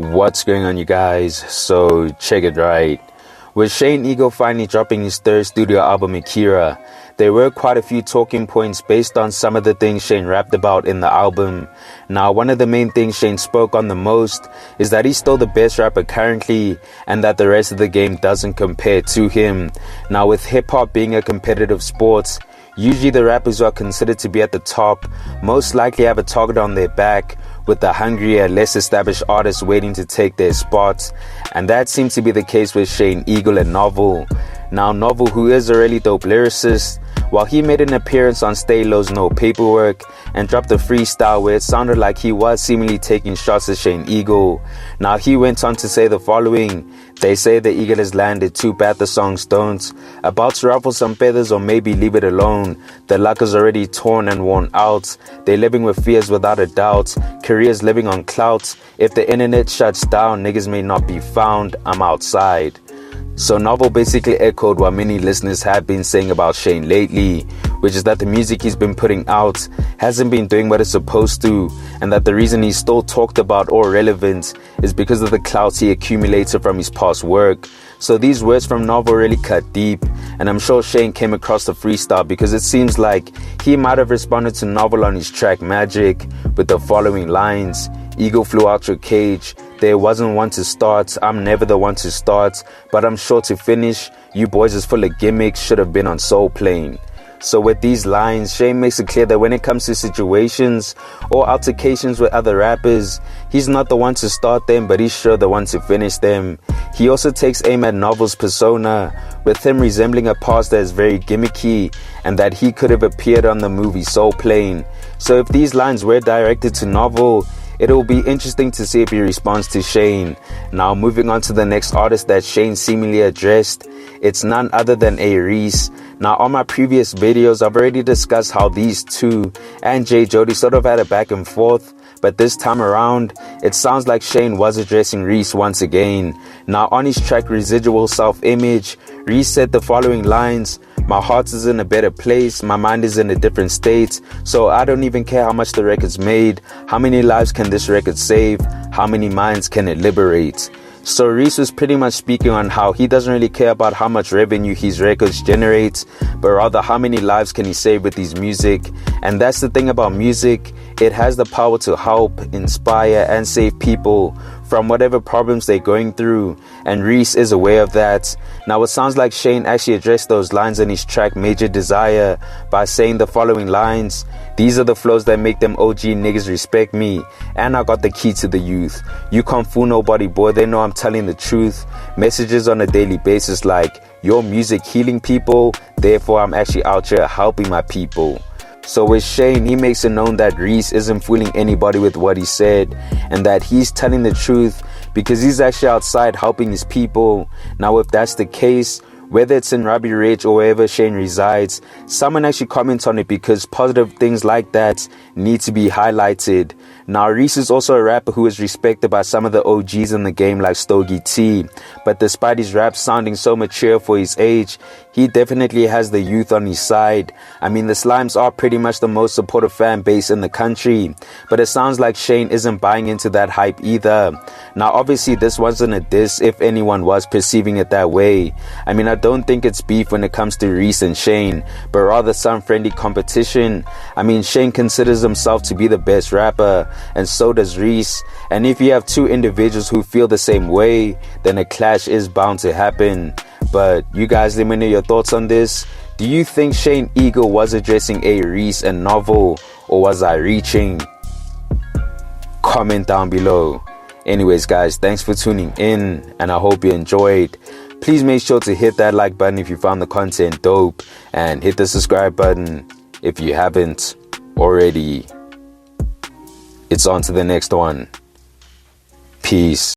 What's going on, you guys? So check it right. With Shane Eagle finally dropping his third studio album, Akira, there were quite a few talking points based on some of the things Shane rapped about in the album. Now, one of the main things Shane spoke on the most is that he's still the best rapper currently and that the rest of the game doesn't compare to him. Now, with hip-hop being a competitive sport, usually the rappers who are considered to be at the top most likely have a target on their back, with the hungrier, less established artists waiting to take their spots. And that seems to be the case with Shane Eagle and Novl. Now, Novl, who is a really dope lyricist, while he made an appearance on Stay Low's No Paperwork and dropped a freestyle where it sounded like he was seemingly taking shots at Shane Eagle. Now, he went on to say the following: "They say the eagle has landed, too bad the songs don't. About to ruffle some feathers or maybe leave it alone. The luck is already torn and worn out. They're living with fears without a doubt. Careers living on clout. If the internet shuts down, niggas may not be found. I'm outside." So Novl basically echoed what many listeners have been saying about Shane lately, which is that the music he's been putting out hasn't been doing what it's supposed to, and that the reason he's still talked about or relevant is because of the clout he accumulated from his past work. So these words from Novl really cut deep, and I'm sure Shane came across the freestyle because it seems like he might have responded to Novl on his track Magic with the following lines: "Eagle flew out your cage. There wasn't one to start. I'm never the one to start, but I'm sure to finish. You boys is full of gimmicks. Should have been on Soul Plane." So with these lines, Shane makes it clear that when it comes to situations or altercations with other rappers, he's not the one to start them, but he's sure the one to finish them. He also takes aim at Novl's persona, with him resembling a past that is very gimmicky and that he could have appeared on the movie Soul Plane. So if these lines were directed to Novl, it will be interesting to see if he responds to Shane. Now, moving on to the next artist that Shane seemingly addressed, it's none other than A-Reece. Now, on my previous videos, I've already discussed how these two and J. Jody sort of had a back and forth, but this time around, it sounds like Shane was addressing Reece once again. Now, on his track Residual Self-Image, Reece said the following lines: "My heart is in a better place, my mind is in a different state, so I don't even care how much the record's made. How many lives can this record save? How many minds can it liberate?" So Reece was pretty much speaking on how he doesn't really care about how much revenue his records generate, but rather how many lives can he save with his music. And that's the thing about music, it has the power to help, inspire, and save people from whatever problems they're going through, and Reece is aware of that. Now, it sounds like Shane actually addressed those lines in his track Major Desire by saying the following lines: "These are the flows that make them OG niggas respect me, and I got the key to the youth. You can't fool nobody, boy, they know I'm telling the truth. Messages on a daily basis like, your music healing people, therefore I'm actually out here helping my people." So with Shane, he makes it known that Reece isn't fooling anybody with what he said, and that he's telling the truth because he's actually outside helping his people. Now, if that's the case, whether it's in Robbie Ridge or wherever Shane resides, someone actually comments on it because positive things like that need to be highlighted. Now, Reece is also a rapper who is respected by some of the OGs in the game like Stogie T, but despite his rap sounding so mature for his age, he definitely has the youth on his side. I mean, the Slimes are pretty much the most supportive fan base in the country, but it sounds like Shane isn't buying into that hype either. Now, obviously, this wasn't a diss if anyone was perceiving it that way. I mean, I don't think it's beef when it comes to Reece and Shane, but rather some friendly competition. I mean, Shane considers himself to be the best rapper, and so does Reece. And if you have two individuals who feel the same way, then a clash is bound to happen. But you guys, let me know your thoughts on this. Do you think Shane Eagle was addressing A-Reece and Novl, or was I reaching? Comment down below. Anyways, guys, thanks for tuning in, and I hope you enjoyed. Please make sure to hit that like button if you found the content dope, and hit the subscribe button if you haven't already. It's on to the next one. Peace.